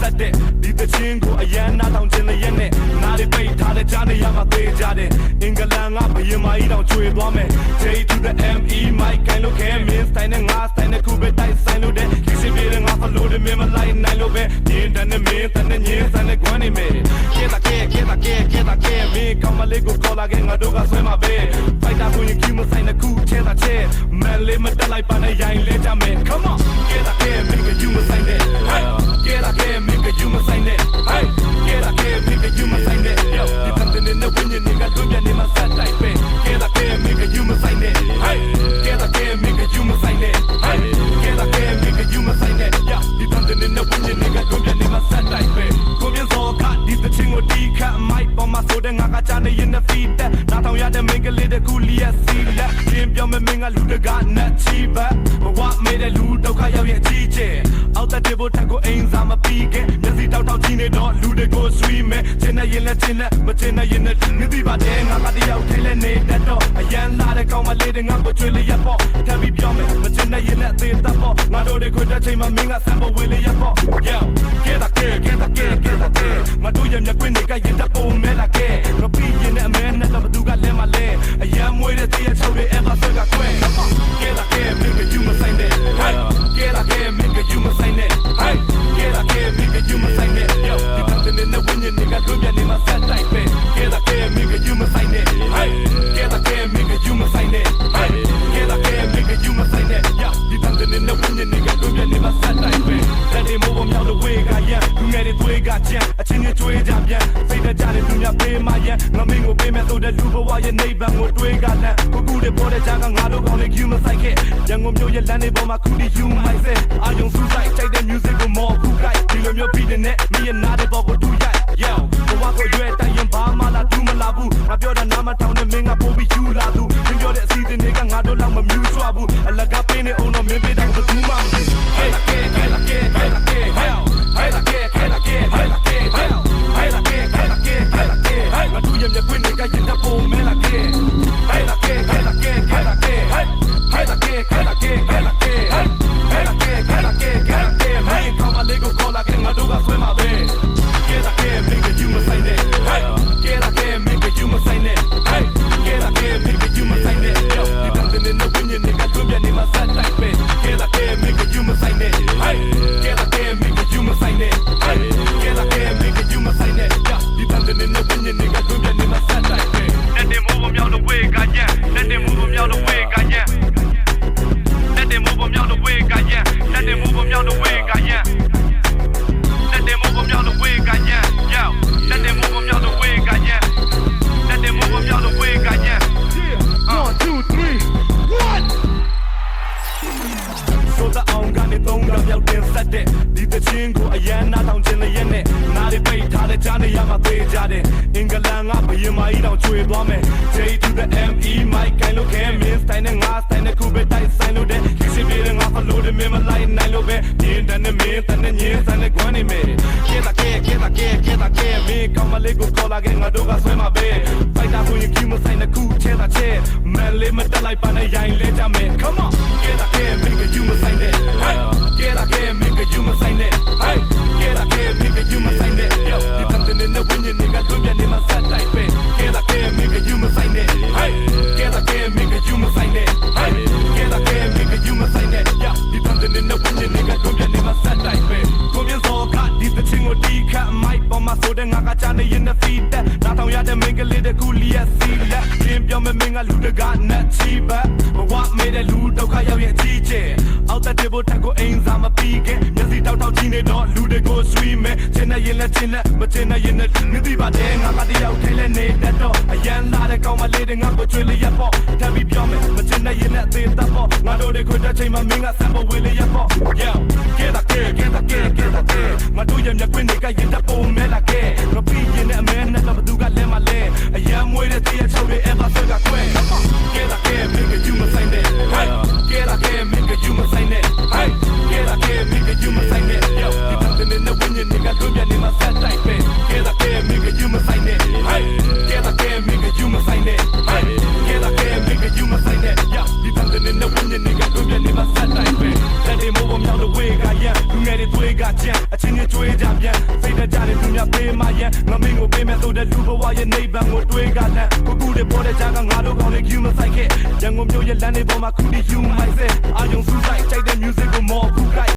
set it ဒီတချင်းကိုအရန်နာထောင်ခြင်းလည်းရဲ့နဲ့နားလေးပိတ်ထားတဲ့ကြားနေရမှာသေးကြတယ်အင်္ဂလန်ကဘယင်မကြီးတောင်ချွေသွားမယ် J to the ME Mike ကိုင်လို့ခဲမင်းစတိုင်းနဲ့ငါစတိုင်းနဲ့ခုပဲတိုက်ဆိုင်လို့တဲ့ဒီစီပြေငါဖလို့တဲ့မင်းမလိုက်နိုင်လို့ပဲညင်းတန်းနဲ့မင်းတန်းနဲ့ညင်းဆိုင်နဲ့ကွမ်းနေမယ်ကဲတာကဲမင်းကောင်းမလေးကိုခေါ်လာခဲ့ငါတို့ကဆွဲမှာပဲဖိုက်တာကိုရင်ကြီးမဆိုင်တဲ့ခုချဲတာချဲမန်လေးမတက်လိုက်ပါနဲ့ရိုင်းလဲကြမယ် Come on ကဲတာကဲမင်းကယူမဆိုင်တဲ့ကဲတာကဲမင်းကယူမဆိုင်တဲ့ကဲတာကဲမင်းကယူမဆိုင်တဲ့ဒီတန်တဲ့နဲ့ဝင်းနေကတို့ပြန်နေမှာစတိုက်ပဲကဲတာကဲမင်းကယူမဆိုင်တဲ့ကဲတာကဲမင်းကယူမဆိုင်တဲ့ကဲတာကဲမင်းကယူမဆိုင်တဲ့ဒီတန်တဲ့နဲ့ဝင်းနေကတို့ပြန်နေမှာစတိုက်ပဲကိုမြင်စောကဒီတချင်းကိုဒီခတ်မိုက်ပေါ်မှာဆိုတဲ့ငါကချနေရင်နဲ့ဖီတက်နားထောင်ရတဲ့မင်းကလေးတကူလီရဲ့စီလက်ချင်းပြောမဲ့မင်းကလူတကနတ်ချီပဲမဝမေးတဲ့လူဒုက္ခရောက်ရဲ့အကြီးကျယ်အောက်တဲ့တေဘိုထက်ကိုအိမ်စာမပြီးခဲ့မျက်စိတောက်တောက်ကြီးနေတော့လူတွေကိုဆွီးမယ်ချင်းနဲ့ရင်နဲ့ချင်းနဲ့မချင်းနဲ့ရင်နဲ့မြည်ပြီးပါတယ်ငါကတယောက်ထဲလဲနေတတ်တော့အရန်လာတဲ့ကောင်းမလေးတွေငါကိုချွေလေးရပေါ့ထပ်ပြီးပြောမယ်မချင်းနဲ့ရင်နဲ့သေးတတ်ပေါ့ငါတို့တွေခွတဲ့ချိန်မှာမင်းကဆမ်ပေါ်ဝေးလေးရပေါ့ Yo get thatငါတို့ရဲ့မျက်ကွင်းတွေကရင်တက်ပုံမဲလာခဲ့ငါပြီးရင်နဲ့အမဲနဲ့တော့ဘသူကလဲမလဲအရန်မွေးတဲ့တရားချုပ်တွေအဲ့ပါဆွဲကခွဲ Get that mink you must sign that Get that mink you must sign that Get that mink you must sign that Yo ဒီတန်းတဲ့ဝင်းနေကတို့ပြန်နေမှာဆက်တိုက်ပဲ Get that mink you must sign that Get that mink you must sign that Get that mink you must sign that Yo ဒီတန်းတဲ့ဝင်းနေကတို့ပြန်နေမှာဆက်တိုက်ပဲလက်တွေမိုးပေါ်မြောက်လို့ဝေးကရန်လူငယ်တွေသွေးကကြံအချင်းချင်းကျွေးကြပြန်စိတ်တကြတဲ့သူများပေးမရန်ငါမင်းကိုပေးမဲ့ဆိုတဲ့လူဘဝရဲ့နေဗန်ကိုတွေးကလန့်ကိုကူတဲ့ပေါ်တဲ့ကြားကငါတို့ကောင်းလေး you must sign it ရန်ကုန်မြို့ရဲ့လမ်းတွေပေါ်မှာခုဒီ you might say အာယုံစူးစိုက်ချိန်တဲ့ music ကိုမော်ကူကိုက်ဒီလိုမျိုးပြီးတဲ့နဲ့မင်းရဲ့နားတဲ့ပေါ်ကိုတူရိုက် yo ဘဝကိုရွယ်တိုင်ရင်ဘာမှလာတူးမလာဘူးငါပြောတာနားမထောင်နဲ့မင်းကပို့ပြီးယူလာသူမင်းပြောတဲ့အစီအစဉ်တွေကငါတို့လောက်မမြူးချွားဘူးအလကားပေးနေအောင်တော့မင်းပေးတဲ့ဘယ်သူမှမသိ Hey la que hell Hey la que Hey la tuya me cuenta que hay en la pome la que Hey la que Hey la que me come a lego cola que me doga fue ma be Que la que make you must sign it Que la que make you must sign it Que la que make you must sign it Yo you don't know when you nigga do ya ni ma sat like be Que la que make you must sign it Que la que make you must sign it Que la que make you must sign it Yo you don't know when you nigga do ya ni ma sat like be Let them move me out the way ka yan Let them move me out the way ka yan Let them move me out the way ka yan Let them move me out the way ka yan Let them move me out the way ka yan Yo Let them move me out the way ka yan Let them move me out the way ka yan 1 2 3 1ဆိုတဲ့အောင်ကနေသုံးတော့မြောက်တင်ဆက်တဲ့ဒီတချင်းကိုအရန်နာထောင်ခြင်းလည်းရဲ့နဲ့နားလေးပိတ်ထားတဲ့ကြားနေရမှာသေးကြတယ်အင်္ဂလန်ကဘယင်မကြီးတောင်ချွေသွားမယ် J to the ME Mike ကိုင်လို့ခဲမင်းစတိုင်းနဲ့ငါစတိုင်းနဲ့ခုပဲတိုက်ဆိုင်လို့တဲ့ဒီစီပြေငါဖလို့တဲ့မင်းမလိုက်နိုင်လို့ပဲညင်းတန်းနဲ့မင်းတန်းနဲ့ညင်းဆိုင်နဲ့ကွမ်းနေမယ်ကဲတာကဲမင်းကောင်းမလေးကိုခေါ်လာခဲ့ငါတို့ကဆွဲမှာပဲဖိုက်တာကိုရင်ကြီးမဆိုင်တဲ့ခုချဲတာချဲမန်လေးမတက်လိုက်ပါနဲ့ရိုင်းလဲကြမယ် Come on ကဲတာကဲမင်းကယူမဆိုင်တဲ့Get that make you must sign it. Get that make you must sign it. Yo, you come to the win you nigga do ya ni ma sat like be. Get that make you must sign it. Get that make you must sign it. Get that make you must sign it. Yo, you come to the win you nigga do ya ni ma sat like be. Ko mien so ka di the ching wo di khat mic ပေါ်မှာဆိုတဲ့ငါကချနေရင်နဲ့ feed တက်နားထောင်ရတဲ့မင်းကလေးတကူလီရဲ့စီလက်ချင်းပြောမဲ့မင်းကလူတကနတ်ချီပဲဘဝမေးတဲ့လူဒုက္ခရောက်ရဲ့အကြီးကျယ်အောက်တဲ့တေဘိုထက်ကိုအိမ်စာမပြီးခဲ့မျက်စိတောက်တောက်ကြီးနေတော့လူတွေကိုဆွီးမယ်ချင်းနဲ့ရင်နဲ့ချင်းနဲ့မချင်းနဲ့ရင်နဲ့မြည်ပြီးပါတယ်ငါကတယောက်ထဲလဲနေတတ်တော့အရန်လာတဲ့ကောင်းမလေးတွေငါကိုချွေလေးရပေါ့ထပ်ပြီးပြောမယ်မချင်းနဲ့ရင်နဲ့သေးတတ်ပေါ့ငါတို့တွေခွတဲ့ချိန်မှာမင်းကဆမ်ပေါ်ဝေးလေးရပေါ့ Yo get thatငါတို့ရဲ့မျက်ကွင်းတွေကရင်တက်ပုံမဲလာခဲ့ငါပြီးရင်နဲ့အမဲနဲ့တော့ဘသူကလဲမလဲအရန်မွေးတဲ့တရားချုပ်တွေအဲ့ပါဆွဲကခွဲ Get that make you must sign it Get that make you must sign it Get that make you must sign it Yo you don't know when you nigga do ya ni ma sat like be Get that make you must sign it Get that make you must sign it Get that make you must sign it Yo you don't know when you nigga do ya ni ma sat like be Let them move me out the way ka yanလူငယ်တွေ သွေးကကြံအချင်းချင်းကြွေးကြပြန်စိတ်နဲ့ကြတဲ့သူများပေးမရန်ငမင်းကိုပေးမဲ့ဆိုတဲ့လူဘဝရဲ့နေဗန်ကိုတွေးကလန့်ကိုကူတဲ့ပေါ်တဲ့ကြားကငါတို့ကောင်းတဲ့ you မဆိုင်ခဲ့ရန်ကုန်မြို့ရဲ့လမ်းတွေပေါ်မှာခုဒီ you မိုက်စဲအာယုံစူးဆိုင်ကြိုက်တဲ့ music ကိုမော်ဖူး